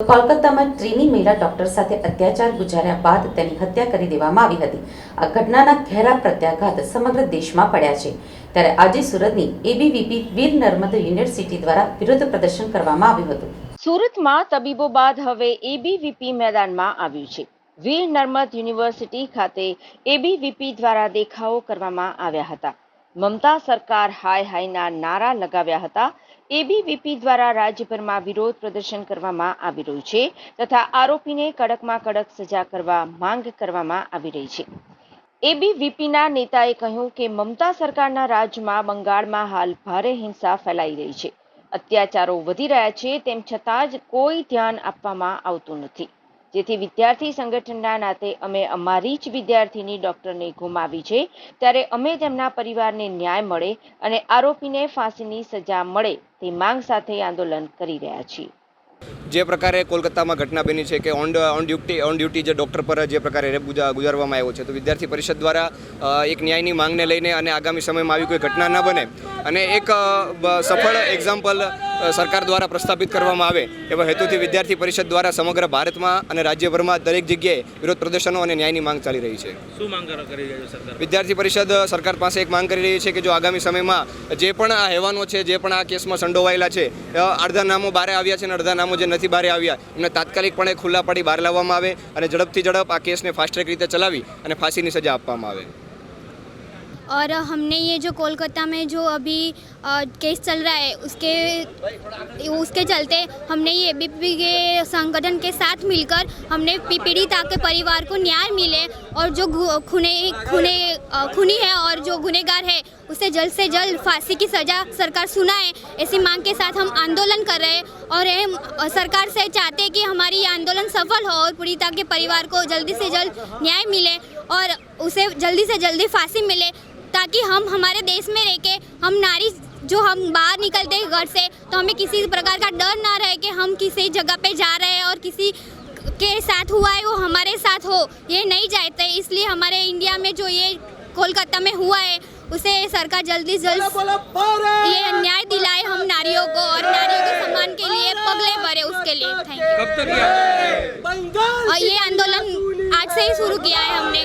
કોલકાતામાં ટ્રેની મહિલા ડોક્ટર સાથે અત્યાચાર ગુજાર્યા બાદ તેની હત્યા કરી દેવામાં આવી હતી। આ ઘટનાના ઘેરા પ્રત્યાઘાત સમગ્ર દેશમાં પડ્યા છે। ત્યારે આજે સુરતની એબીવીપી વીર નર્મદ યુનિવર્સિટી દ્વારા વિરોધ પ્રદર્શન કરવામાં આવ્યું હતું। સુરતમાં તબીબો બાદ હવે એબીવીપી મેદાનમાં આવ્યું છે। વીર નર્મદ યુનિવર્સિટી ખાતે એબીવીપી દ્વારા દેખાવો કરવામાં આવ્યા હતા। મમતા સરકાર હાય હાયના નારા લગાવ્યા હતા। એબીવીપી દ્વારા રાજ્યભરમાં વિરોધ પ્રદર્શન કરવામાં આવી રહ્યું છે તથા આરોપીને કડકમાં કડક સજા કરવા માંગ કરવામાં આવી રહી છે। એબીવીપીના નેતાએ કહ્યું કે મમતા સરકારના રાજ્યમાં બંગાળમાં હાલ ભારે હિંસા ફેલાઈ રહી છે। અત્યાચારો વધી રહ્યા છે, તેમ છતાં જ કોઈ ધ્યાન આપવામાં આવતું નથી, જેથી વિદ્યાર્થી સંગઠનના નાતે અમે અમારી જ વિદ્યાર્થીની ડોક્ટરને ગુમાવી છે, ત્યારે અમે તેમના પરિવારને ન્યાય મળે અને આરોપીને ફાંસીની સજા મળે તે માંગ સાથે આંદોલન કરી રહ્યા છીએ। જે પ્રકારે કોલકાતામાં ઘટના બની છે કે ઓન ડ્યુટી જે ડૉક્ટર પર જે પ્રકારે રેપ ગુજારવામાં આવ્યો છે, તો વિદ્યાર્થી પરિષદ દ્વારા એક ન્યાયની માંગને લઈને અને આગામી સમયમાં આવી કોઈ ઘટના ન બને અને એક સફળ એક્ઝામ્પલ સરકાર દ્વારા પ્રસ્થાપિત કરવામાં આવે એવા હેતુથી વિદ્યાર્થી પરિષદ દ્વારા સમગ્ર ભારતમાં અને રાજ્યભરમાં દરેક જગ્યાએ વિરોધ પ્રદર્શનો અને ન્યાયની માંગ ચાલી રહી છે। શું માંગ કરી રહી છે સરકાર? વિદ્યાર્થી પરિષદ સરકાર પાસે એક માંગ કરી રહી છે કે જો આગામી સમયમાં જે પણ આ હેવાનો છે, જે પણ આ કેસમાં સંડોવાયેલા છે, અડધા નામો બહાર આવ્યા છે અને અડધા નામો જે નથી બહાર આવ્યા એમને તાત્કાલિકપણે ખુલ્લા પાડી બહાર લાવવામાં આવે અને ઝડપથી ઝડપ આ केसને फास्ट ट्रैक રીતે ચલાવી અને ફાંસીની સજા આપવામાં આવે। और हमने ये जो कोलकाता में जो अभी केस चल रहा है उसके चलते हमने ये एबीवीपी के संगठन के साथ मिलकर हमने पीड़िता के परिवार को न्याय मिले और जो खूनी है और जो गुनहगार है उसे जल्द से जल्द फांसी की सज़ा सरकार सुनाए, ऐसी मांग के साथ हम आंदोलन कर रहे हैं। और सरकार से चाहते हैं कि हमारी ये आंदोलन सफल हो और पीड़िता के परिवार को जल्दी से जल्द न्याय मिले और उसे जल्दी से जल्दी फांसी मिले, ताकि हम हमारे देश में रह के हम नारी जो हम बाहर निकलते हैं घर से तो हमें किसी प्रकार का डर ना रहे कि हम किसी जगह पे जा रहे हैं और किसी के साथ हुआ है वो हमारे साथ हो, ये नहीं चाहते। इसलिए हमारे इंडिया में जो ये कोलकाता में हुआ है उसे सरकार जल्दी से जल्द ये न्याय दिलाए हम नारियों को और नारियों के सम्मान के लिए पगले भरे उसके लिए। Thank you. कब तक और ये आंदोलन आज से ही शुरू किया है हमने।